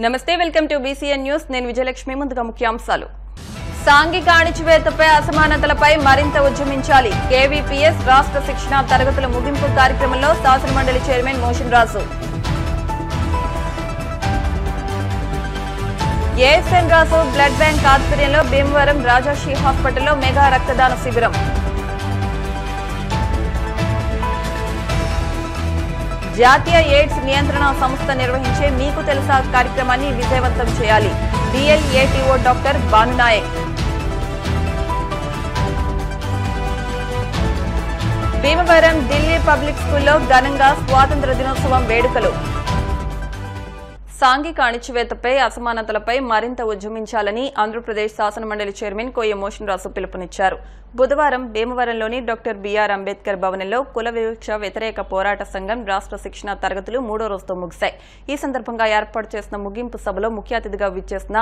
నమస్తే welcome to BCN news నేను విజయలక్ష్మి ముందుగా ముఖ్యాంశాలు సాంఘిక అణచివేతపై అసమానతలపై మరింత ఉద్యమించాలి కేవీపీఎస్ రాష్ట్ర శిక్షణ తరగతుల ముగింపు కార్యక్రమంలో శాసనమండలి చైర్మన్ మోషన్ రాజు ఏఎస్ఎన్ రాజు బ్లడ్ బ్యాంక్ ఆధ్వర్యంలో భీమవరం రాజాశ్రీ హాస్పిటల్లో మెగా రక్తదాన శిబిరం జాతీయ ఎయిడ్స్ నియంత్రణ సంస్థ నిర్వహించే మీకు తెలుసా కార్యక్రమాన్ని విజయవంతం చేయాలి డిఎల్ఏటీఓ డాక్టర్ భానునాయక్ భీమవరం ఢిల్లీ పబ్లిక్ స్కూల్లో ఘనంగా స్వాతంత్ర దినోత్సవం వేడుకలు సాంఘిక అణచివేతపై అసమానతలపై మరింత ఉద్యమించాలని ఆంధ్రప్రదేశ్ శాసనమండలి చైర్మన్ కోయ మోషన్ రాజు పిలుపునిచ్చారు. బుధవారం భీమవరంలోని డాక్టర్ బీఆర్ అంబేద్కర్ భవనంలో కుల వివక్ష వ్యతిరేక పోరాట సంఘం రాష్ట్ర శిక్షణ తరగతులు 3వ రోజుతో ముగిశాయి. ఈ సందర్భంగా ఏర్పాటు చేసిన ముగింపు సభలో ముఖ్య అతిథిగా విచ్చేసిన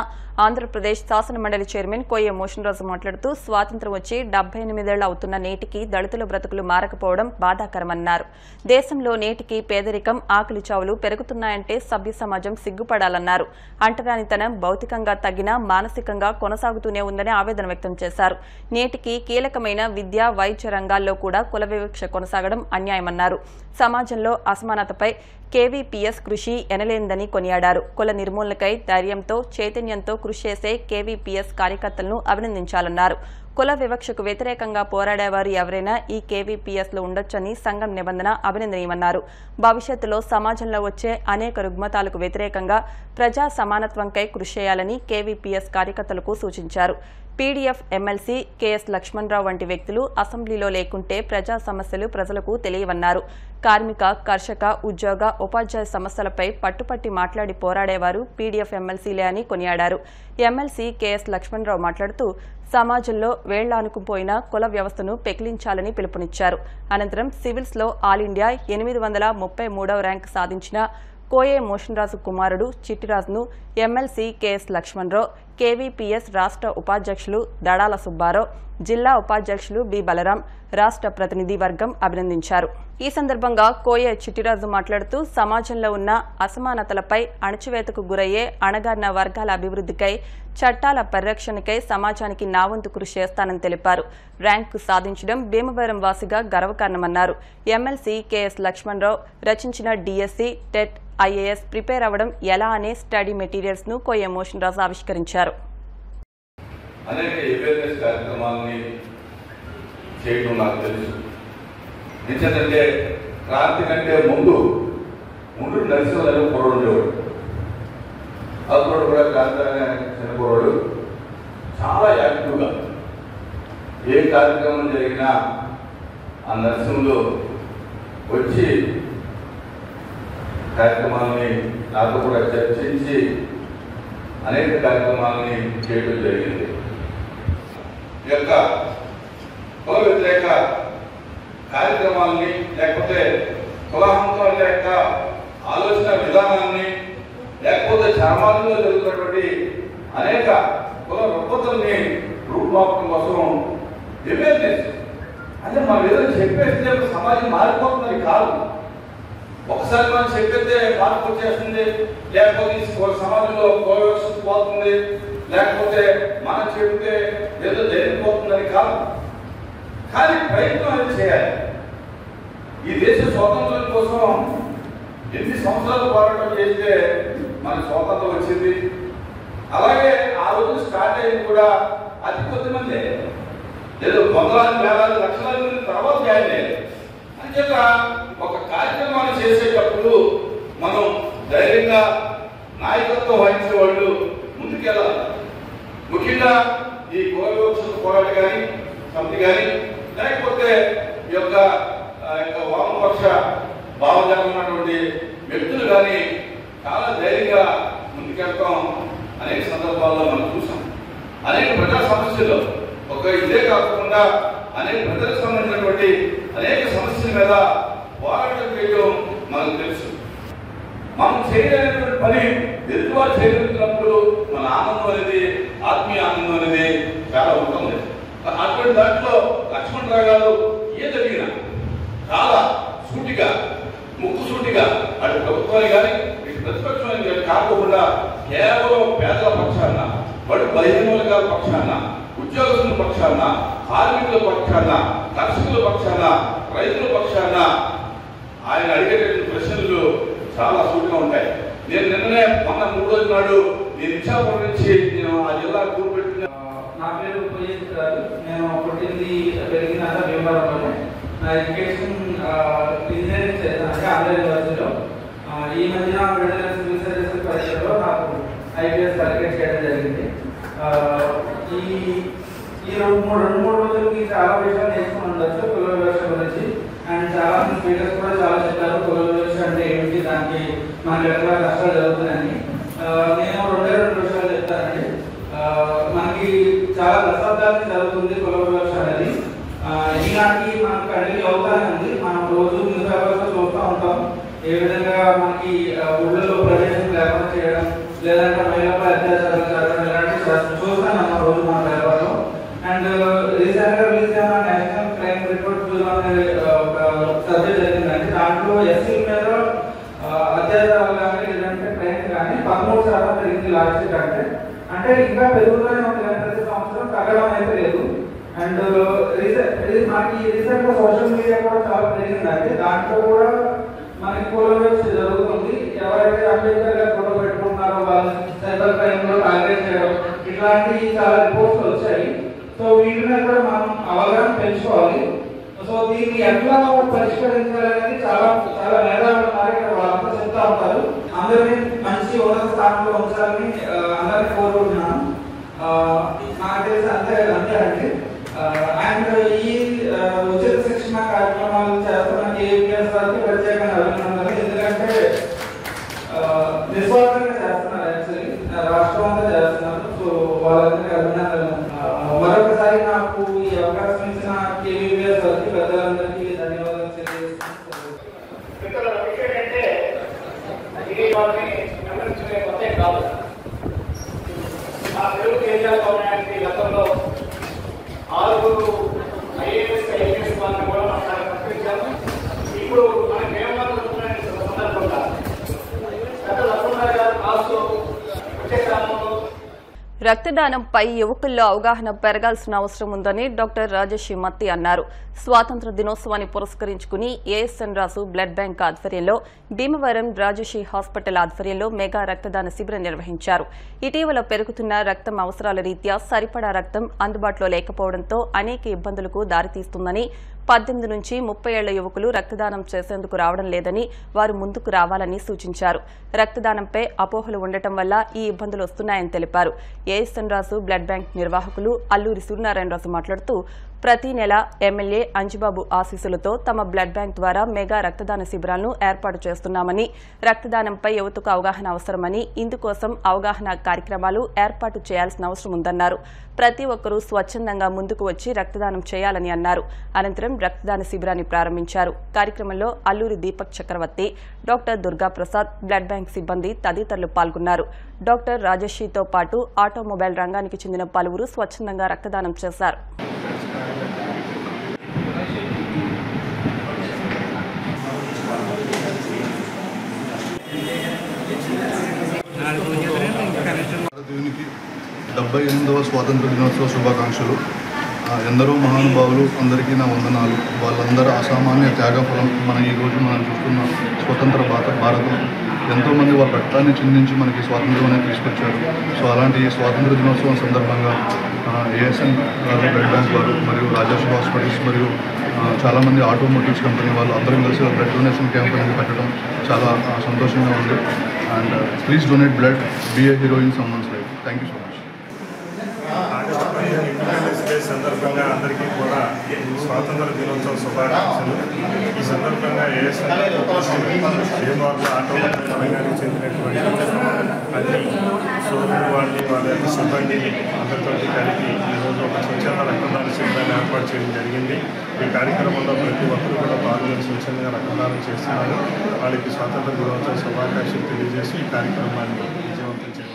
ఆంధ్రప్రదేశ్ శాసనమండలి చైర్మన్ కోయ మోషన్ రాజు మాట్లాడుతూ స్వాతంత్ర్యం వచ్చి 78 ఏళ్లు అవుతున్న నేటికి దళితుల బ్రతుకులు మారకపోవడం బాధాకరమన్నారు. దేశంలో నేటికి పేదరికం ఆకలి చావులు పెరుగుతున్నాయంటే సభ్య సమాజం సిగ్గుపడాలన్నారు. అంటరానితనం భౌతికంగా తగ్గినా మానసికంగా కొనసాగుతూనే ఉందని ఆవేదన వ్యక్తం చేశారు. నేటికి కీలకమైన విద్య వైద్య రంగాల్లో కూడా కుల వివక్ష కొనసాగడం అన్యాయమన్నారు. సమాజంలో అసమానతపై కేవీపీఎస్ కృషి ఎనలేందని కొనియాడారు. కుల నిర్మూలనకై ధైర్యంతో చైతన్యంతో కృషి చేసే కేవీపీఎస్ కార్యకర్తలను అభినందించాలన్నారు. కుల వివక్షకు వ్యతిరేకంగా పోరాడేవారు ఎవరైనా ఈ కేవీపీఎస్ లో ఉండొచ్చని సంఘం నిబంధన అభినందనీయమన్నారు. భవిష్యత్తులో సమాజంలో వచ్చే అనేక రుగ్మతాలకు వ్యతిరేకంగా ప్రజా సమానత్వంకై కృషి చేయాలని కేవీపీఎస్ కార్యకర్తలకు సూచించారు. పీడీఎఫ్ ఎమ్మెల్సీ కెఎస్ లక్ష్మణరావు వంటి వ్యక్తులు అసెంబ్లీలో లేకుంటే ప్రజా సమస్యలు ప్రజలకు తెలియవన్నారు. కార్మిక కర్షక ఉద్యోగ ఉపాధ్యాయ సమస్యలపై పట్టుపట్టి మాట్లాడి పోరాడేవారు పీడీఎఫ్ ఎమ్మెల్సీలే అని కొనియాడారు. ఎమ్మెల్సీ కెఎస్ లక్ష్మణరావు మాట్లాడుతూ సమాజంలో వేళ్లానుకుపోయిన కుల వ్యవస్థను పెకిలించాలని పిలుపునిచ్చారు. అనంతరం సివిల్స్ లో ఆల్ ఇండియా 833వ ర్యాంకు సాధించిన కోయే మోషన్ రాజు కుమారుడు చిట్టిరాజును ఎమ్మెల్సీ కెఎస్ లక్ష్మణరావు, కేవీపీఎస్ రాష్ట్ర ఉపాధ్యక్షులు దడాల సుబ్బారావు, జిల్లా ఉపాధ్యక్షులు బి బలరాం, రాష్ట్ర ప్రతినిధి వర్గం అభినందించారు. ఈ సందర్భంగా కోయే చిట్టిరాజు మాట్లాడుతూ సమాజంలో ఉన్న అసమానతలపై అణచివేతకు గురయ్యే అణగారిన వర్గాల అభివృద్ధికై చట్టాల పరిరక్షణకై సమాజానికి నా వంతు కృషి చేస్తానని తెలిపారు. ర్యాంకు సాధించడం భీమవరం వాసిగా గర్వకారణమన్నారు. ఎమ్మెల్సీ కెఎస్ లక్ష్మణరావు రచించిన డిఎస్సీ టెట్ ఐఏఎస్ ప్రిపేర్ అవ్వడం ఎలా అనే స్టడీ మెటీరియల్స్ ను కోయ మోషన్ రాజు ఆవిష్కరించారు. అనేక అవేర్నెస్ కార్యక్రమాలని చేయడం నాకు తెలుసు. ఎందుకంటే క్రాంతి కంటే ముందు నరసింహరావు కుర్రోడు ఉండేవాడు. ఆ కుర్రోడు కూడా క్రాంతి చిన్న కుర్రోడు చాలా యాక్టివ్గా ఏ కార్యక్రమం జరిగినా ఆ నరసింహులు వచ్చి కార్యక్రమాలని నాతో కూడా చర్చించి అనేక కార్యక్రమాలని చేయడం జరిగింది. ఈ యొక్క కుల వ్యతిరేక కార్యక్రమాలని లేకపోతే కులహంకాల యొక్క ఆలోచన విధానాన్ని లేకపోతే సమాజంలో జరుగుతున్నటువంటి అనేక కుల రుగ్మతల్ని రూపుమాపడం కోసం అవేర్నెస్ అంటే మనం ఏదైనా చెప్పేస్తే సమాజం మారిపోతున్నది కాదు. ఒకసారి మనం చెప్పేస్తే మార్పు వచ్చేస్తుంది, లేకపోతే సమాజంలో కోవివక్ష పోతుంది, లేకపోతే మనం చెప్తే ఏదో జరిగిపోతుందని కాదు. కానీ ప్రయత్నం అనేది చేయాలి. ఈ దేశ స్వాతంత్రం కోసం ఎన్ని సంవత్సరాలు పోరాటం చేస్తే మనకు స్వాతంత్రం వచ్చింది. అలాగే ఆ రోజు స్టార్ట్ అయింది కూడా అతి కొద్ది మంది, ఏదో వందలాది వేలాది లక్షలాది మంది తర్వాత జాయిన్ అయ్యారు. అంచేత ఒక కార్యక్రమాన్ని చేసేటప్పుడు మనం ధైర్యంగా నాయకత్వం వహించే వాళ్ళు ముందుకెళ్ళాలి. ముఖ్యంగా ఈ కుల వివక్ష పోరాటం కానీ సమితి కానీ లేకపోతే ఈ యొక్క వామపక్ష భావజాలం ఉన్నటువంటి వ్యక్తులు కానీ చాలా ధైర్యంగా ముందుకెళ్తాం. అనేక సందర్భాల్లో మనం చూసాం. అనేక ప్రజా సమస్యలు ఒక ఇదే కాకుండా అనేక ప్రజలకు సంబంధించినటువంటి అనేక సమస్యల మీద పోరాటం చేయడం మనకు తెలుసు. మనం చేయలేనటువంటి పని ఎదుటివారు చేయగలుగుతున్నప్పుడు మన ఆనందం అనేది ఆత్మీయ ఆనందం అనేది చాలా ఉంటుంది. అటువంటి దాంట్లో లక్ష్మణరావు గారు ఏదడిగినా చాలా సూటిగా ముక్కు సూటిగా అటు ప్రభుత్వాన్ని కానీ ఇటు ప్రతిపక్షం కాకుండా కేవలం పేదల పక్షాన, బడుగు బలహీన వర్గాల పక్షాన, ఉద్యోగస్తుల పక్షాన, కార్మికుల పక్షాన, కర్షకుల పక్షాన, రైతుల పక్షాన ఆయన అడిగేటటువంటి ప్రశ్నలు చాలా సూటిగా ఉంటాయి. నేను నిన్ననే మొన్న 3 రోజుల నాడు నేను ఇచ్చాపురం నుంచి నేను ఆ జిల్లా కూర్పెట్టిన. నా పేరు పోయేది గారు. నేను పుట్టింది పెరిగినాక భీమవరంలోనే. నా ఎడ్యుకేషన్ ఇంజనీరింగ్ చేశాను అంటే ఆంధ్ర యూనివర్సిటీలో. ఈ మధ్యన విడుదల సివిల్ సర్వీసెస్ పరీక్షలో నాకు ఐపీఎస్ సెలెక్ట్ చేయడం జరిగింది. ఈ 2-3 రోజులకి చాలా విషయాలు నేర్చుకుని ఉండొచ్చు కుల వివక్ష గురించి. అండ్ చాలా మంది స్పీకర్స్ కూడా చాలా చెప్పారు కుల వివక్ష అంటే ఏమిటి, దానికి మనకి ఎట్లా కష్టాలు జరుగుతున్నాయని. నేను 2 విషయాలు చెప్తానండి. మనకి చాలా దశాబ్దాలకి జరుగుతుంది కుల వివక్ష అనేది. ఈనాటికి మనకు కంటిన్యూ అవుతానే ఉంది. మనం రోజు న్యూస్ పేపర్స్ చూస్తూ ఉంటాం ఏ విధంగా మనకి ఊళ్ళలో ప్రవేశం లేకుండా చేయడం, లేదంటే మహిళలపై అత్యాచారాలు జరగడం, ఇలాంటివి చూస్తాను అన్న రోజు మన పేపర్లో. అండ్ రీసెంట్ గా రిలీజ్ అయిన నేషనల్ క్రైమ్ రిపోర్ట్ బ్యూరో అనే ఒక సర్వే జరిగిందండి. దాంట్లో ఎస్సీల మీద అత్యాచారాలు కానీ లేదంటే క్రైమ్ కానీ 13% పెరిగింది లాస్ట్ ఇయర్ కంటే. అంటే ఇంకా పెరుగుతూనే ఉంది కానీ ప్రతి సంవత్సరం తగ్గడం అయితే లేదు. అండ్ మనకి రీసెంట్ గా సోషల్ మీడియా కూడా చాలా పెరిగిందండి. దాంట్లో కూడా మనకి కుల వివక్ష జరుగుతుంది. ఎవరైతే అంబేద్కర్ గారు ఫోటో పెట్టుకుంటున్నారో వాళ్ళని సైబర్ క్రైమ్ లో టార్గెట్ చేయడం, ఇట్లాంటి చాలా రిపోర్ట్స్ వచ్చాయి. సో వీటి మీద కూడా మనం అవగాహన పెంచుకోవాలి. సో దీన్ని ఎట్లా పరిష్కరించాలనేది చాలా చాలా మేధావులు ఉన్నారు ఇక్కడ, వాళ్ళంతా చెప్తా ఉంటారు. అందరినీ మంచి ఉన్నత స్థానంలో ఉంచాలని అందరినీ కోరుకుంటున్నాను. నాకు తెలిసి అంతే అండి. అండ్ ఈ ఉచిత శిక్షణ కార్యక్రమాలు చేస్తున్న ఏపీఎస్ వారికి ప్రత్యేకంగా అభినందనలు. ఎందుకంటే నిస్వార్థంగా చేస్తున్నారు, యాక్చువల్లీ రాష్ట్రం అంతా చేస్తున్నారు. సో వాళ్ళందరికీ అభినందనలు. మరొకసారి నాకు ఈ అవకాశం ఇచ్చిన కేవీపీఎస్ వారికి పెద్దలందరికీ ధన్యవాదాలు తెలియజేస్తున్నాను. గతంలో 6 ఐఏఎస్ ఐపీఎస్ వాళ్ళని కూడా మనం ప్రకటించాము. ఇప్పుడు మనకి ఏమన్నా సందర్భంగా గత లక్ష్మణ గారు కాసు వచ్చే క్రమంలో రక్తదానంపై యువకుల్లో అవగాహన పెరగాల్సిన అవసరం ఉందని డాక్టర్ రాజేష్ మత్తి అన్నారు. స్వాతంత్ర దినోత్సవాన్ని పురస్కరించుకుని ఏఎస్ఎన్ రాసు బ్లడ్ బ్యాంక్ ఆధ్వర్యంలో భీమవరం రాజేషి హాస్పిటల్ ఆధ్వర్యంలో మెగా రక్తదాన శిబిరం నిర్వహించారు. ఇటీవల పెరుగుతున్న రక్తం అవసరాల రీత్యా సరిపడా రక్తం అందుబాటులో లేకపోవడంతో అనేక ఇబ్బందులకు దారితీస్తుందని, 18 నుంచి 30 ఏళ్ల యువకులు రక్తదానం చేసేందుకు రావడం లేదని, వారు ముందుకు రావాలని సూచించారు. రక్తదానంపై అపోహలు ఉండటం వల్ల ఈ ఇబ్బందులు వస్తున్నాయని తెలిపారు. ఏఎస్ఎన్ రాసు బ్లడ్ బ్యాంక్ నిర్వాహకులు అల్లూరి సూర్యనారాయణరాజు మాట్లాడుతూ ప్రతి నెల ఎమ్మెల్యే అంజిబాబు ఆశీస్సులతో తమ బ్లడ్ బ్యాంక్ ద్వారా మెగా రక్తదాన శిబిరాలను ఏర్పాటు చేస్తున్నామని, రక్తదానంపై యువతకు అవగాహన అవసరమని, ఇందుకోసం అవగాహన కార్యక్రమాలు ఏర్పాటు చేయాల్సిన అవసరం ఉందన్నారు. ప్రతి ఒక్కరూ స్వచ్ఛందంగా ముందుకు వచ్చి రక్తదానం చేయాలని అన్నారు. అనంతరం రక్తదాన శిబిరాన్ని ప్రారంభించారు. కార్యక్రమంలో అల్లూరి దీపక్ చక్రవర్తి, డాక్టర్ దుర్గాప్రసాద్, బ్లడ్ బ్యాంక్ సిబ్బంది తదితరులు పాల్గొన్నారు. డాక్టర్ రాజేషితో పాటు ఆటోమొబైల్ రంగానికి చెందిన పలువురు స్వచ్ఛందంగా రక్తదానం చేశారు. భారతదేశానికి 78వ స్వాతంత్ర దినోత్సవ శుభాకాంక్షలు. ఎందరో మహానుభావులు అందరికీ నా వందనాలు. వాళ్ళందరూ అసామాన్య త్యాగఫలం మన ఈరోజు మనం చూస్తున్న స్వతంత్ర భారతం. ఎంతోమంది వాళ్ళ రక్తాన్ని చిందించి మనకి స్వాతంత్రం అనేది తీసుకొచ్చారు. సో అలాంటి స్వాతంత్ర దినోత్సవం సందర్భంగా ఏఎస్ఎన్ రాజు బ్లడ్ బ్యాంక్ వారు మరియు రాజేష్ హాస్పిటల్స్ మరియు చాలామంది ఆటోమోటివ్స్ కంపెనీ వాళ్ళు అందరం కలిసి బ్లడ్ డొనేషన్ క్యాంప్ అనేది పెట్టడం చాలా సంతోషంగా ఉంది. And please donate blood, be a hero in someone's life. Thank you so much. Independence day సందర్భంగా అందరికీ కూడా స్వాతంత్ర దినోత్సవ శుభాకాంక్షలు. ఈ సందర్భంగా ఏఎస్ఎన్ భీమవరం ఆటోమొబైల్ రంగానికి చెందినటువంటి అన్ని షోరూమ్ వాళ్ళని వాళ్ళ యొక్క సిబ్బందిని అందరితో కలిపి ఈరోజు ఒక స్వచ్ఛంద రక్తదాన శిబిరాన్ని ఏర్పాటు చేయడం జరిగింది. ఈ కార్యక్రమంలో ప్రతి ఒక్కరు కూడా పాల్గొని స్వచ్ఛందంగా రక్తదానం చేస్తున్నారు. వాళ్ళకి స్వాతంత్ర దినోత్సవ శుభాకాంక్షలు తెలియజేసి ఈ కార్యక్రమాన్ని విజయవంతం చేయవచ్చు.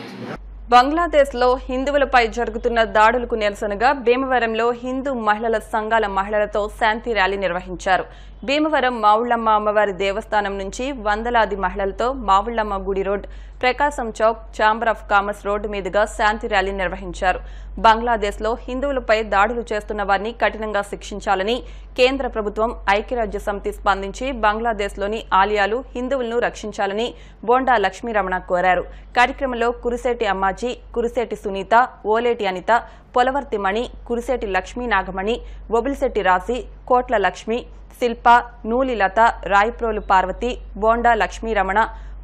బంగ్లాదేశ్లో హిందువులపై జరుగుతున్న దాడులకు నిరసనగా భీమవరంలో హిందూ మహిళల సంఘాల మహిళలతో శాంతి ర్యాలీ నిర్వహించారు. భీమవరం మావుళ్లమ్మ అమ్మవారి దేవస్థానం నుంచి వందలాది మహిళలతో మావుళ్లమ్మ గుడి road, Prakasam Chowk, chamber of commerce road మీదుగా శాంతి ర్యాలీ నిర్వహించారు. బంగ్లాదేశ్లో హిందువులపై దాడులు చేస్తున్న వారిని కఠినంగా శిక్షించాలని కేంద్ర ప్రభుత్వం, ఐక్యరాజ్య సమితి స్పందించి బంగ్లాదేశ్లోని ఆలయాలు, హిందువులను రక్షించాలని బోండా లక్ష్మీరమణ కోరారు. కార్యక్రమంలో కురిసేటి అమ్మాజీ, కురిసేటి సునీత, ఓలేటి అనిత, పొలవర్తి మణి, కురిసేటి లక్ష్మీ నాగమణి, బొబిలిశెట్టి రాశి, కోట్ల లక్ష్మి, శిల్ప, నూలిలత, రాయప్రోలు పార్వతి, బోండా లక్ష్మీరమణ,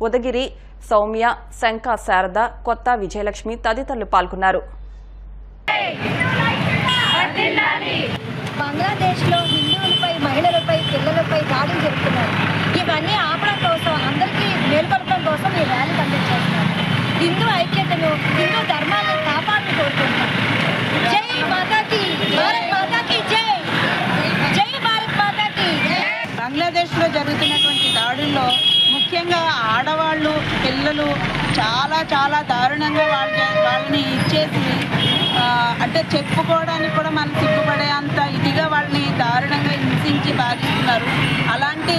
ఉదగిరి సౌమ్య, శంకా శారద, కొత్త విజయలక్ష్మి తదితరులు పాల్గొన్నారు. బంగ్లాదేశ్లో హిందువులపై, మహిళలపై, పిల్లలపై దాడులు జరుగుతున్నారు. ఇవన్నీ ఆపడం కోసం, అందరికీ మేల్కొల్పడం కోసం ఈ ర్యాలీ కండక్ట్ చేస్తున్నారు. హిందూ ఐక్యతను, హిందూ ధర్మాన్ని కాపాడుతూ కోరుకుంటున్నారు. జై మాతాకి, భారత్ మాతాకి జై, జై భారత్ మాతాకి. బంగ్లాదేశ్లో జరుగుతున్నటువంటి దాడుల్లో ముఖ్యంగా ఆడవాళ్ళు, పిల్లలు చాలా దారుణంగా వాళ్ళని ఇచ్చేసి, అంటే చెప్పుకోవడానికి కూడా మనం సిగ్గుపడే అంత ఇదిగా వాళ్ళని దారుణంగా హింసించి బాధిస్తున్నారు. అలాంటి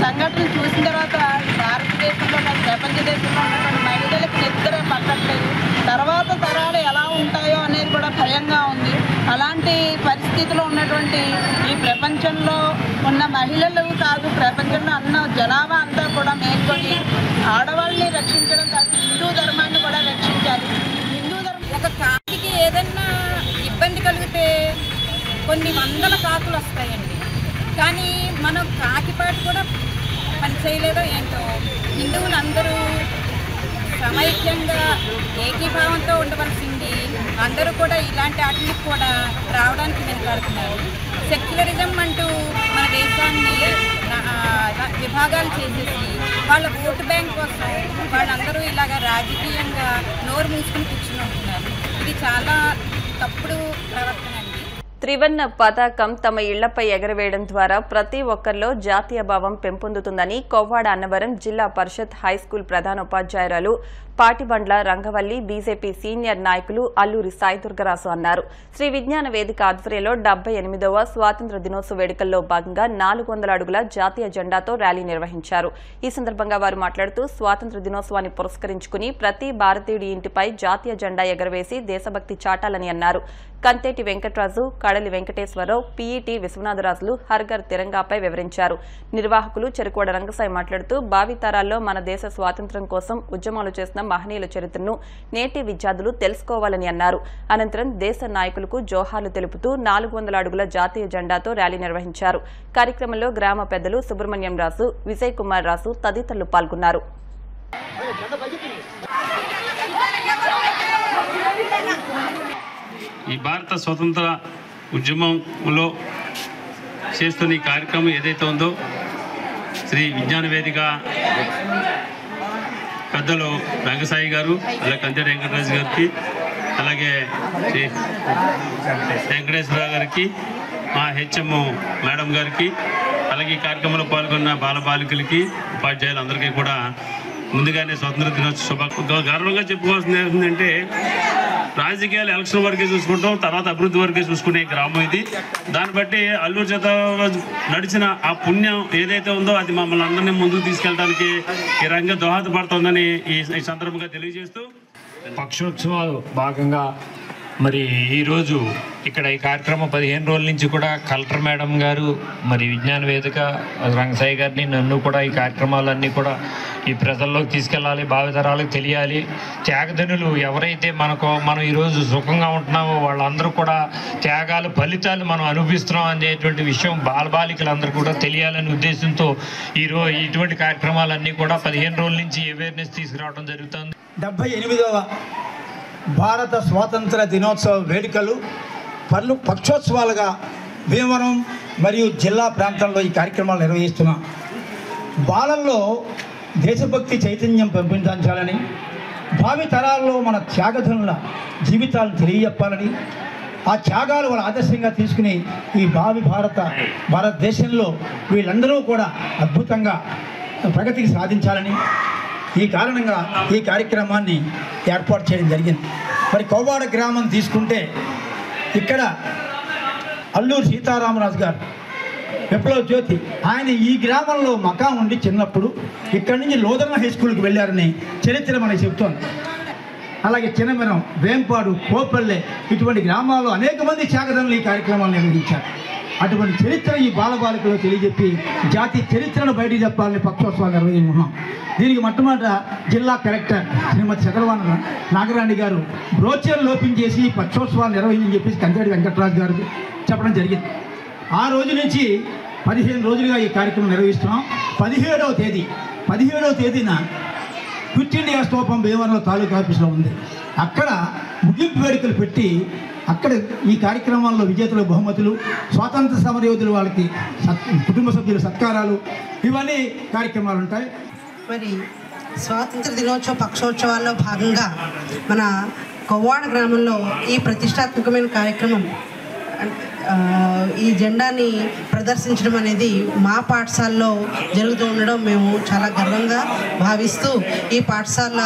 సంఘటనలు చూసిన తర్వాత భారతదేశంలో కాదు, ప్రపంచ దేశంలో ఉన్నటువంటి మహిళలకు నిద్ర పట్టట్లేదు. తర్వాత తరాలు ఎలా ఉంటాయో అనేది కూడా భయంగా ఉంది. అలాంటి పరిస్థితిలో ఉన్నటువంటి ఈ ప్రపంచంలో ఉన్న మహిళలు కాదు, ప్రపంచంలో ఉన్న జనాభా అంతా కూడా మేల్కొని ఆడవాళ్ళని రక్షించడం కాదు, హిందూ ధర్మాన్ని కూడా రక్షించాలి. హిందూ ధర్మం ఒక కాకికి ఏదన్నా ఇబ్బంది కలిగితే కొన్ని వందల కాకులు వస్తాయండి. కానీ మనం కాకిపాటు కూడా పని చేయలేదో ఏంటో. హిందువులందరూ సమైక్యంగా ఏకీభావంతో ఉండవలసింది. అందరూ కూడా ఇలాంటి వాటికి కూడా రావడానికి వెనుకాడుతున్నారు. సెక్యులరిజం అంటూ మన దేశాన్ని విభాగాలు చేసేసి వాళ్ళ ఓటు బ్యాంక్ కోసం వాళ్ళందరూ ఇలాగ రాజకీయంగా నోరు మూసుకుని కూర్చుని ఉంటున్నారు. ఇది చాలా తప్పుడు ప్రవర్తన అండి. త్రివర్ణ పతాకం తమ ఇళ్లపై ఎగరవేయడం ద్వారా ప్రతి ఒక్కరిలో జాతీయ భావం పెంపొందుతుందని కొవ్వాడ అన్నవరం జిల్లా పరిషత్ హైస్కూల్ ప్రధానోపాధ్యాయురాలు పాటిబండ్ల రంగవల్లి బీజేపీ సీనియర్ నాయకులు అల్లూరి సాయిదుర్గరాజు అన్నారు. శ్రీ విజ్ఞాన వేదిక ఆధ్వర్యంలో 78వ స్వాతంత్ర దినోత్సవ వేడుకల్లో భాగంగా 400 అడుగుల జాతీయ జెండాతో ర్యాలీ నిర్వహించారు. ఈ సందర్భంగా వారు మాట్లాడుతూ స్వాతంత్ర దినోత్సవాన్ని పురస్కరించుకుని ప్రతి భారతీయుడి ఇంటిపై జాతీయ జెండా ఎగరవేసి దేశభక్తి చాటాలని అన్నారు. కంతేటి వెంకటరాజు, కడలి వెంకటేశ్వరరావు, పీఈటీ విశ్వనాథరాజులు హర్ఘర్ తిరంగాపై వివరించారు. నిర్వాహకులు చెరుకోడ రంగసాయి మాట్లాడుతూ భావితరాల్లో మన దేశ స్వాతంత్ర్యం కోసం ఉద్యమాలు చేసిన మహనీయుల చరిత్రను నేటి విద్యార్థులు తెలుసుకోవాలని అన్నారు. అనంతరం దేశ నాయకులకు జోహార్లు తెలుపుతూ 400 అడుగుల జాతీయ జెండాతో ర్యాలీ నిర్వహించారు. కార్యక్రమంలో గ్రామ పెద్దలు సుబ్రహ్మణ్యం రాజు, విజయ్ కుమార్ రాజు తదితరులు పాల్గొన్నారు. ఈ భారత స్వతంత్ర ఉద్యమంలో చేస్తున్న ఈ కార్యక్రమం ఏదైతే ఉందో శ్రీ విజ్ఞాన వేదిక పెద్దలు రంగసాయి గారు, అలాగే కంతేటి వెంకటరాజు గారికి, అలాగే శ్రీ వెంకటేశ్వరరావు గారికి, మా హెచ్ఎం మేడం గారికి, అలాగే ఈ కార్యక్రమంలో పాల్గొన్న బాలబాలికలకి, ఉపాధ్యాయులందరికీ కూడా ముందుగానే స్వాతంత్ర దినోత్సవ గర్వంగా చెప్పుకోవాల్సింది ఏంటంటే రాజకీయాలు ఎలక్షన్ వరకే చూసుకుంటాం, తర్వాత అభివృద్ధి వరకే చూసుకునే గ్రామం ఇది. దాన్ని బట్టి అల్లూరు చేత నడిచిన ఆ పుణ్యం ఏదైతే ఉందో అది మమ్మల్ని అందరినీ ముందుకు తీసుకెళ్ళడానికి ఈ రంగ దోహదపడుతుందని ఈ సందర్భంగా తెలియజేస్తూ, పక్షోత్సవాలు భాగంగా మరి ఈరోజు ఇక్కడ ఈ కార్యక్రమం 15 రోజుల నుంచి కూడా కలెక్టర్ మేడం గారు, మరి విజ్ఞాన వేదిక రంగసాయి గారిని, నన్ను కూడా ఈ కార్యక్రమాలన్నీ కూడా ఈ ప్రజల్లోకి తీసుకెళ్ళాలి, భావితరాలకు తెలియాలి. త్యాగధనులు ఎవరైతే మనం ఈరోజు సుఖంగా ఉంటున్నామో వాళ్ళందరూ కూడా త్యాగాలు ఫలితాలు మనం అనుభవిస్తున్నాం అనేటువంటి విషయం బాలబాలికలందరూ కూడా తెలియాలనే ఉద్దేశంతో ఇటువంటి కార్యక్రమాలన్నీ కూడా 15 రోజుల నుంచి అవేర్నెస్ తీసుకురావడం జరుగుతుంది. 78వ భారత స్వాతంత్ర దినోత్సవ వేడుకలు పక్షోత్సవాలుగా భీమవరం మరియు జిల్లా ప్రాంతంలో ఈ కార్యక్రమాలు నిర్వహిస్తున్నాం. బాలల్లో దేశభక్తి చైతన్యం పెంపొందించాలని, భావి తరాల్లో మన త్యాగధనుల జీవితాలను తెలియజెప్పాలని, ఆ త్యాగాలు వాళ్ళ ఆదర్శంగా తీసుకుని ఈ భారతదేశంలో వీళ్ళందరూ కూడా అద్భుతంగా ప్రగతికి సాధించాలని ఈ కారణంగా ఈ కార్యక్రమాన్ని ఏర్పాటు చేయడం జరిగింది. మరి కొవ్వాడ గ్రామం తీసుకుంటే ఇక్కడ అల్లూరి సీతారామరాజు గారు విప్లవ జ్యోతి. ఆయన ఈ గ్రామంలో మకాం ఉండి చిన్నప్పుడు ఇక్కడి నుంచి లోదర్న హై స్కూల్కి వెళ్ళారని చరిత్ర మనకి చెప్తోంది. అలాగే చిన్నమెరం, వేంపాడు, కోపల్లె ఇటువంటి గ్రామాల్లో అనేక మంది త్యాగదనులు ఈ కార్యక్రమాలు నిర్వహించారు. అటువంటి చరిత్ర ఈ బాలబాలికలో తెలియజెప్పి జాతి చరిత్రను బయటికి చెప్పాలని పక్షోత్సవాలు నిర్వహించుకున్నాం. దీనికి మొట్టమొదట జిల్లా కలెక్టర్ శ్రీమతి చంద్రవాన నాగరాణి గారు బ్రోచర్ లోపింగ్ చేసి పక్షోత్సవాలు నిర్వహించని చెప్పేసి కందేడి వెంకటరాజు గారు చెప్పడం జరిగింది. ఆ రోజు నుంచి 15 రోజులుగా ఈ కార్యక్రమం నిర్వహిస్తున్నాం. 17వ తేదీన క్విట్ ఇండియా స్తూపం భీమవరంలో తాలూకా ఆఫీసులో ఉంది. అక్కడ ముగింపు వేడుకలు పెట్టి అక్కడ ఈ కార్యక్రమాల్లో విజేతల బహుమతులు, స్వాతంత్ర సమరయోధులు వాళ్ళకి కుటుంబ సభ్యుల సత్కారాలు, ఇవన్నీ కార్యక్రమాలు ఉంటాయి. మరి స్వాతంత్ర దినోత్సవ పక్షోత్సవాల్లో భాగంగా మన కొవ్వాడ గ్రామంలో ఈ ప్రతిష్టాత్మకమైన కార్యక్రమం ఈ జెండాని ప్రదర్శించడం అనేది మా పాఠశాలలో జరుగుతూ ఉండడం మేము చాలా గర్వంగా భావిస్తూ ఈ పాఠశాల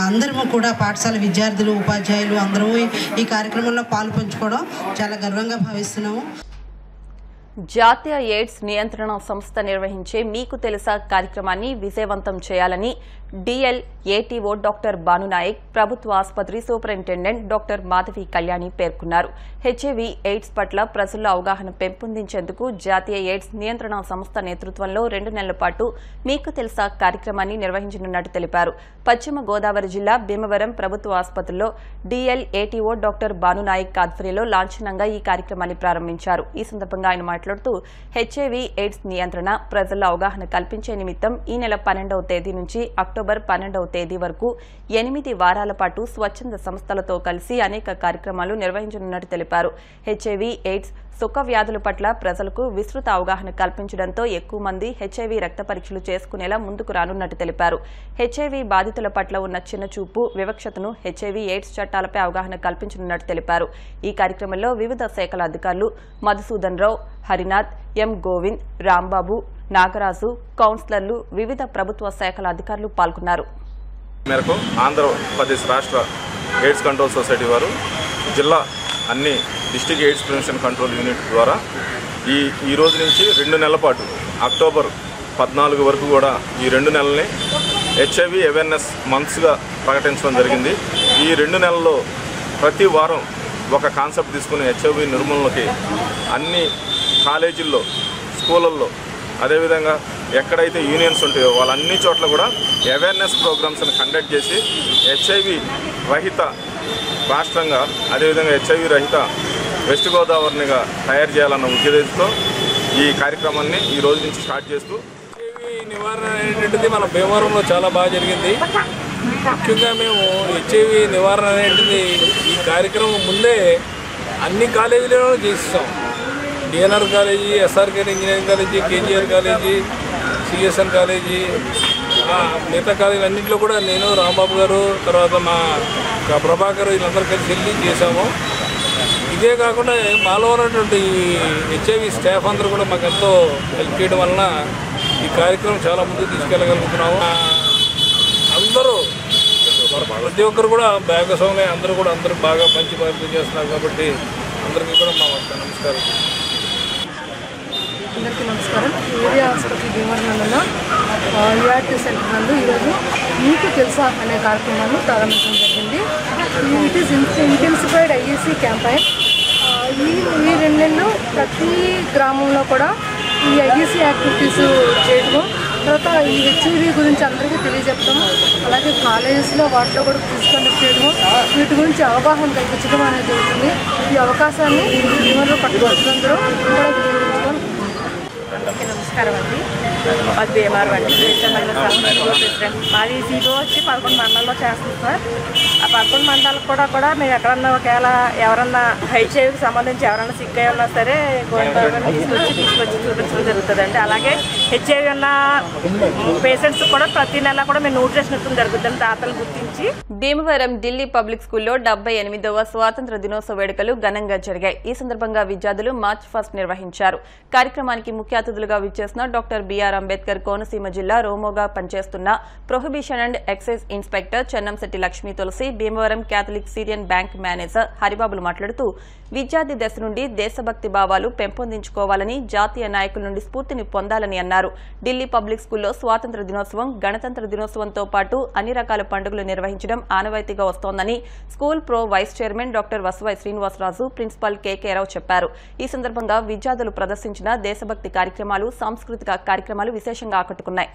అందరము కూడా పాఠశాల విద్యార్థులు, ఉపాధ్యాయులు అందరూ ఈ కార్యక్రమంలో పాల్పంచుకోవడం చాలా గర్వంగా భావిస్తున్నాము. జాతీయ ఎయిడ్స్ నియంత్రణ సంస్థ నిర్వహించే మీకు తెలుసా కార్యక్రమాన్ని విజయవంతం చేయాలని DLATO డాక్టర్ భానునాయక్, ప్రభుత్వ ఆసుపత్రి సూపరింటెండెంట్ డాక్టర్ మాధవి కళ్యాణి పేర్కొన్నారు. HIV ఎయిడ్స్ పట్ల ప్రజల్లో అవగాహన పెంపొందించేందుకు జాతీయ ఎయిడ్స్ నియంత్రణ సంస్థ నేతృత్వంలో 2 నెలల పాటు మీకు తెలుసా కార్యక్రమాన్ని నిర్వహించనున్నట్టు తెలిపారు. పశ్చిమ గోదావరి జిల్లా భీమవరం ప్రభుత్వ ఆసుపత్రిలో DLATO డాక్టర్ భానునాయక్ ఆధ్వర్యంలో లాంఛనంగా ఈ కార్యక్రమాన్ని ప్రారంభించారు. ఈ సందర్భంగా ఆయన మాట్లాడుతూ HIV ఎయిడ్స్ నియంత్రణ, ప్రజల్లో అవగాహన కల్పించే నిమిత్తం ఈ నెల 12వ తేదీ నుంచి అక్టోబర్ 12వ తేదీ వరకు 8 వారాల పాటు స్వచ్ఛంద సంస్థలతో కలిసి అనేక కార్యక్రమాలు నిర్వహించనున్నట్టు తెలిపారు. HIV ఎయిడ్స్ సుఖ వ్యాధుల పట్ల ప్రజలకు విస్తృత అవగాహన కల్పించడంతో ఎక్కువ మంది HIV రక్త పరీక్షలు చేసుకునేలా ముందుకు రానున్నట్టు తెలిపారు. HIV బాధితుల పట్ల ఉన్న చిన్నచూపు, వివక్షతను HIV ఎయిడ్స్ చట్టాలపై అవగాహన కల్పించనున్నట్టు తెలిపారు. ఈ కార్యక్రమంలో వివిధ శాఖల అధికారులు మధుసూదన్ రావు, హరినాథ్, ఎం గోవింద్, రాంబాబు, నాగరాజు, కౌన్సిలర్లు, వివిధ ప్రభుత్వ శాఖల అధికారులు పాల్గొన్నారు. మేరకు ఆంధ్రప్రదేశ్ రాష్ట్ర ఎయిడ్స్ కంట్రోల్ సొసైటీ వారు జిల్లా అన్ని district AIDS prevention control unit ద్వారా ఈ రోజు నుంచి 2 నెలల పాటు అక్టోబర్ 14 వరకు కూడా ఈ 2 నెలల్ని HIV అవేర్నెస్ మంత్స్గా ప్రకటించడం జరిగింది. ఈ 2 నెలల్లో ప్రతి వారం ఒక కాన్సెప్ట్ తీసుకుని HIV నిర్మూలనకి అన్ని కాలేజీల్లో, స్కూళ్ళల్లో, అదేవిధంగా ఎక్కడైతే యూనియన్స్ ఉంటాయో వాళ్ళన్ని చోట్ల కూడా అవేర్నెస్ ప్రోగ్రామ్స్ని కండక్ట్ చేసి HIV రహిత రాష్ట్రంగా, అదేవిధంగా HIV రహిత వెస్ట్ గోదావరినిగా తయారు చేయాలన్న ఉద్దేశంతో ఈ కార్యక్రమాన్ని ఈ రోజు నుంచి స్టార్ట్ చేస్తూ HIV నివారణ అనేటువంటిది మన భీమవరంలో చాలా బాగా జరిగింది. ముఖ్యంగా మేము HIV నివారణ అనేటిది ఈ కార్యక్రమం ముందే అన్ని కాలేజీలలో చేస్తాం. DNR college, SRK engineering college, KGR college, CSN college, మిగతా కాలేజీలు అన్నింటిలో కూడా నేను, రాంబాబు గారు, తర్వాత మా ప్రభాకర్ వీళ్ళందరూ కలిసి వెళ్ళి చేశాము. ఇదే కాకుండా మాలో ఉన్నటువంటి HIV స్టాఫ్ అందరూ కూడా మాకు ఎంతో హెల్ప్ చేయడం వలన ఈ కార్యక్రమం చాలా ముందుకు తీసుకెళ్ళగలుగుతున్నాము. అందరూ ప్రతి ఒక్కరు కూడా భాగస్వామ్యం, అందరూ బాగా మంచి పనులు చేస్తున్నారు కాబట్టి అందరికీ కూడా మా నమస్కారం. అందరికీ నమస్కారం. ఏరియా హాస్పిటల్ భీమవరంలో URT సెంటర్ నందు ఈరోజు మీకు తెలుసా అనే కార్యక్రమాన్ని ప్రారంభించడం జరిగింది. It is intensified IEC campaign. ఈ 2 నెలలు ప్రతి గ్రామంలో కూడా ఈ IEC యాక్టివిటీస్ చేయడము, తర్వాత ఈ HIV గురించి అందరికీ తెలియజెప్పడము, అలాగే కాలేజెస్లో వాటిలో కూడా క్విజ్ కండక్ట్ చేయడము, వీటి గురించి అవగాహన కల్పించడం అనేది జరుగుతుంది. ఈ అవకాశాన్ని భీమవరంలో పట్టుకొచ్చినందరూ కూడా నమస్కారం అండి. మాది భీమవరం అండి. ప్రెసిడెంట్ మాది సీటో వచ్చి 11 మండలాల్లో చేస్తుంది సార్. ఆ 11 మండలాలకు కూడా మేము ఎక్కడన్నా ఒకవేళ ఎవరన్నా HIVకి సంబంధించి ఎవరన్నా సిక్ అయి ఉన్నా సరే గవర్నమెంట్ తీసుకొచ్చి చూపించడం జరుగుతుందండి. అలాగే HIV ఉన్న పేషెంట్స్ కూడా ప్రతి నెల కూడా మేము న్యూట్రిషన్ ఇవ్వడం జరుగుతుంది దాతలు గుర్తించి. భీమవరం ఢిల్లీ పబ్లిక్ స్కూల్లో 78వ స్వాతంత్ర దినోత్సవ వేడుకలు ఘనంగా జరిగాయి. ఈ సందర్భంగా విద్యార్థులు మార్చ్ 1 నిర్వహించారు. కార్యక్రమానికి ముఖ్య అతిథులు అతిథులుగా విచ్చేసిన డాక్టర్ బిఆర్ అంబేద్కర్ కోనసీమ జిల్లా రోమోగా పనిచేస్తున్న prohibition and excise inspector Chennamsetti Lakshmi Tulasi, Bhimavaram Catholic Syrian bank manager హరిబాబులు మాట్లాడుతూ విద్యార్థి దశ నుండి దేశభక్తి భావాలు పెంపొందించుకోవాలని, జాతీయ నాయకుల నుండి స్ఫూర్తిని పొందాలని అన్నారు. ఢిల్లీ పబ్లిక్ స్కూల్లో స్వాతంత్ర దినోత్సవం, గణతంత్ర దినోత్సవంతో పాటు అన్ని రకాల పండుగలు నిర్వహించడం ఆనవాయితీగా వస్తోందని school pro vice chairman doctor Vasavayi Srinivasaraju, principal KK Rao చెప్పారు. ఈ సందర్భంగా విద్యార్థులు ప్రదర్శించిన దేశభక్తి కార్యక్రమాలు, సాంస్కృతిక కార్యక్రమాలు విశేషంగా ఆకట్టుకున్నాయి.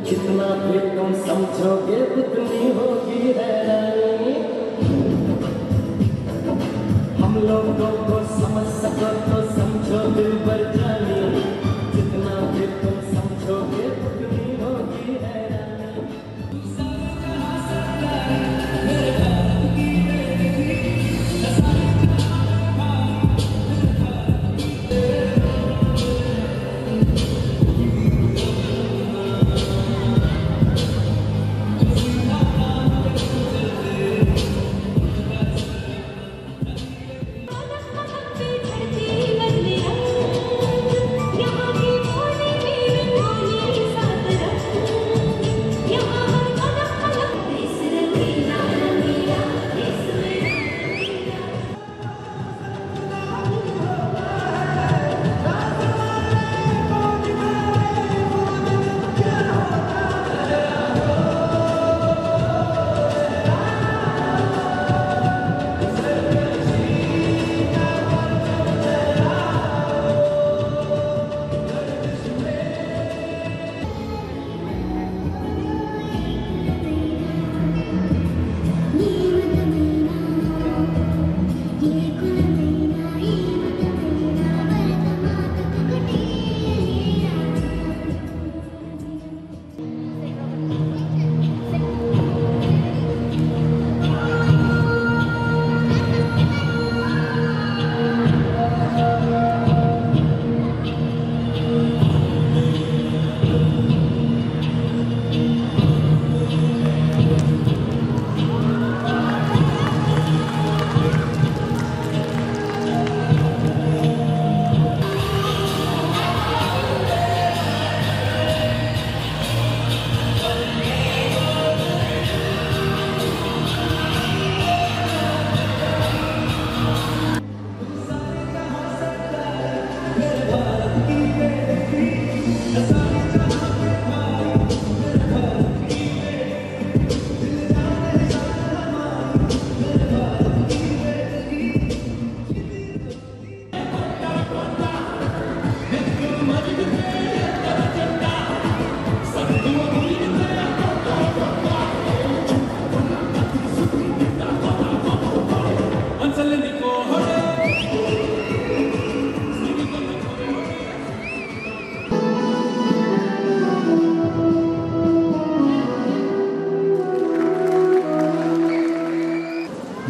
जितना फिर तुम समझोगे उतनी होगी हैरानी। हम लोगों को समझ सको तो समझो दिल भर जानी, जितना फिर तुम समझोगे उतनी होगी हैरानी।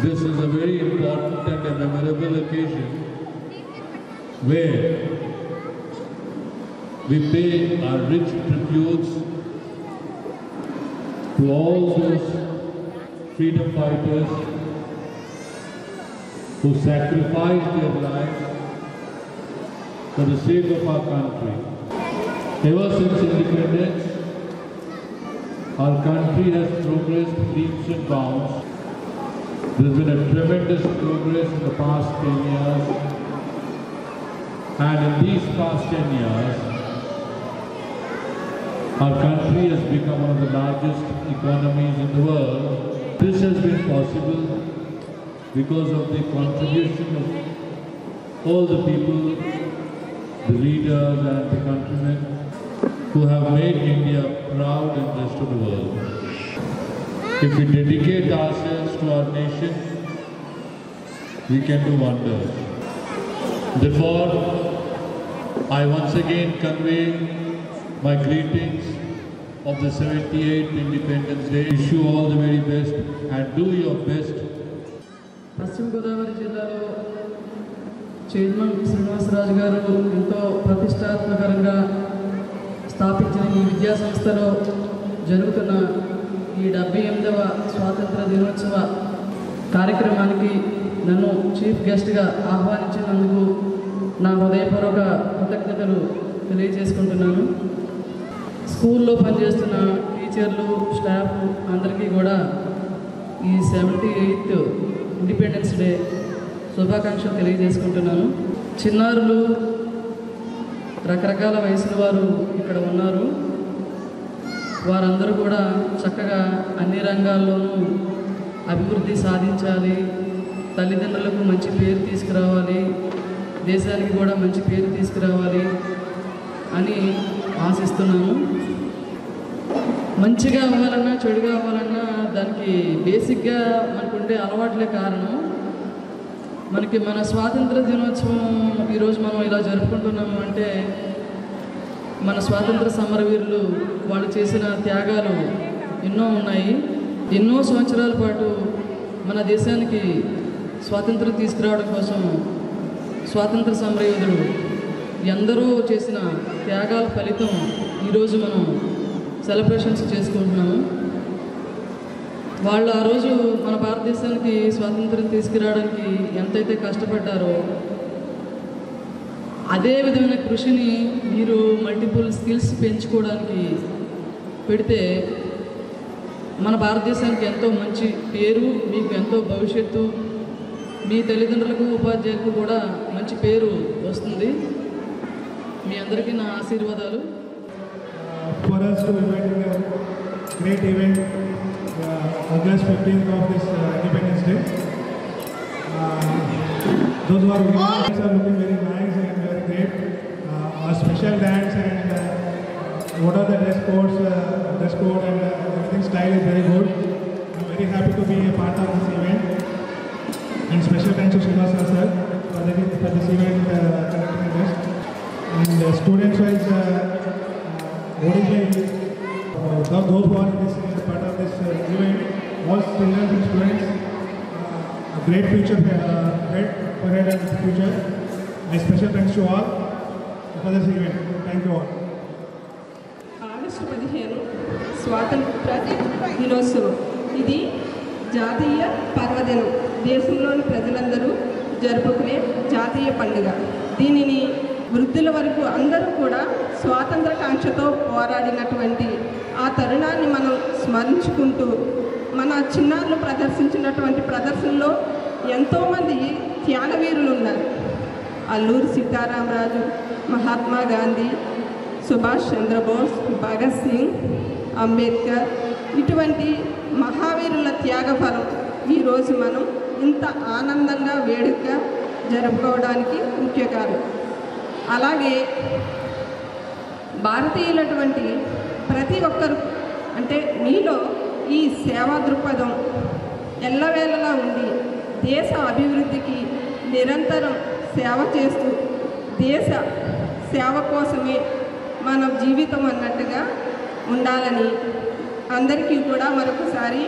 This is a very important and a memorable occasion where we pay our rich tributes to all those freedom fighters who sacrificed their lives for the sake of our country. Ever since independence, our country has progressed leaps and bounds. There has been a tremendous progress in the past 10 years, and in these past 10 years, our country has become one of the largest economies in the world. This has been possible because of the contribution of all the people, the leaders and the countrymen who have made India proud in the rest of the world. If we dedicate ourselves to our nation, we can do wonders. Therefore, I once again convey my greetings of the 78th Independence Day. Wish you all the very best and do your best. పశ్చిమ గోదావరి జిల్లాలో chairman Srinivasaraju గారు ఎంతో ప్రతిష్టాత్మకంగా స్థాపించిన ఈ విద్యా సంస్థలో జరుగుతున్న ఈ 78వ స్వాతంత్ర దినోత్సవ కార్యక్రమానికి నన్ను చీఫ్ గెస్ట్గా ఆహ్వానించినందుకు నా హృదయపూర్వక కృతజ్ఞతలు తెలియజేసుకుంటున్నాను. స్కూల్లో పనిచేస్తున్న టీచర్లు, స్టాఫ్ అందరికీ కూడా ఈ 78th ఇండిపెండెన్స్ డే శుభాకాంక్షలు తెలియజేసుకుంటున్నాను. చిన్నారులు, రకరకాల వయసుల వారు ఇక్కడ ఉన్నారు. వారందరూ కూడా చక్కగా అన్ని రంగాల్లోనూ అభివృద్ధి సాధించాలి, తల్లిదండ్రులకు మంచి పేరు తీసుకురావాలి, దేశానికి కూడా మంచి పేరు తీసుకురావాలి అని ఆశిస్తున్నాను. మంచిగా అవ్వాలన్నా చెడుగా అవ్వాలన్నా దానికి బేసిక్గా మనకుండే అలవాట్లే కారణం. మనకి మన స్వాతంత్ర దినోత్సవం ఈరోజు మనం ఇలా జరుపుకుంటున్నాము అంటే మన స్వాతంత్ర సమరవీరులు వాళ్ళు చేసిన త్యాగాలు ఎన్నో ఉన్నాయి. ఎన్నో సంవత్సరాల పాటు మన దేశానికి స్వాతంత్రం తీసుకురావడం కోసం స్వాతంత్ర సమరయోధులు ఎందరో చేసిన త్యాగాల ఫలితం ఈరోజు మనం సెలబ్రేషన్స్ చేసుకుంటున్నాము. వాళ్ళు ఆ రోజు మన భారతదేశానికి స్వాతంత్రం తీసుకురావడానికి ఎంతైతే కష్టపడ్డారో అదే విధమైన కృషిని మీరు మల్టిపుల్ స్కిల్స్ పెంచుకోవడానికి పెడితే మన భారతదేశానికి ఎంతో మంచి పేరు, మీకు ఎంతో భవిష్యత్తు, మీ తల్లిదండ్రులకు ఉపాధ్యాయులకు కూడా మంచి పేరు వస్తుంది. మీ అందరికీ నా ఆశీర్వాదాలు. For us to invite a great event, August 15th of this Independence Day. Those who are winners are looking very nice and very great. Our special dance and what are the dress code and everything style is very good. I'm very happy to be a part of this event. And special thanks to Srinivasa sir for this event conducting us. And students wise, those who are part of this event, all children and students, a great future ahead in the future. My special thanks to all for this event. Thank you all. August 15 స్వాతంత్ర దినోత్సవం. ఇది జాతీయ పర్వదినం. దేశంలోని ప్రజలందరూ జరుపుకునే జాతీయ పండుగ. దీనిని వృద్ధుల వరకు అందరూ కూడా స్వాతంత్ర కాంక్షతో పోరాడినటువంటి ఆ తరుణాన్ని మనం స్మరించుకుంటూ మన చిన్నారులు ప్రదర్శించినటువంటి ప్రదర్శనలో ఎంతోమంది త్యాగవీరులు ఉన్నారు. అల్లూరి సీతారామరాజు, మహాత్మా గాంధీ, సుభాష్ చంద్రబోస్, భగత్ సింగ్, అంబేద్కర్, ఇటువంటి మహావీరుల త్యాగఫలం ఈరోజు మనం ఇంత ఆనందంగా వేడుకగా జరుపుకోవడానికి ముఖ్య కారణం. అలాగే భారతీయులటువంటి ప్రతి ఒక్కరు అంటే మీలో ఈ సేవా దృక్పథం ఎల్లవేళలా ఉండి దేశ అభివృద్ధికి నిరంతరం సేవ చేస్తూ దేశ సేవ కోసమే మన జీవితం అన్నట్టుగా ఉండాలని అందరికీ కూడా మరొకసారి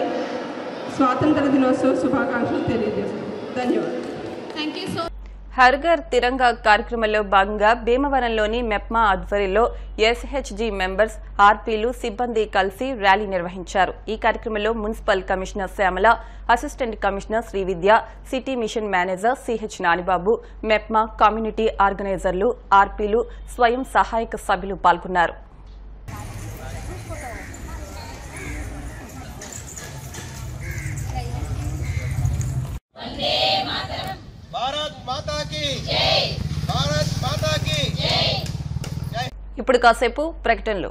స్వాతంత్ర దినోత్సవ శుభాకాంక్షలు తెలియజేస్తాం. ధన్యవాదాలు. థ్యాంక్ యూ సో హర్ఘర్ తిరంగా కార్యక్రమంలో భాగంగా భీమవరంలోని మెప్మా ఆధ్వర్యంలో ఎస్హెచ్జీ మెంబర్స్, ఆర్పీలు, సిబ్బంది కలిసి ర్యాలీ నిర్వహించారు. ఈ కార్యక్రమంలో municipal commissioner Shyamala, assistant commissioner Srividya, city mission manager CH Nanibabu, MEPMA community ఆర్గనైజర్లు, ఆర్పీలు, స్వయం సహాయక సభ్యులు పాల్గొన్నారు. ఇప్పుడు కాసేపు ప్రకటనలు.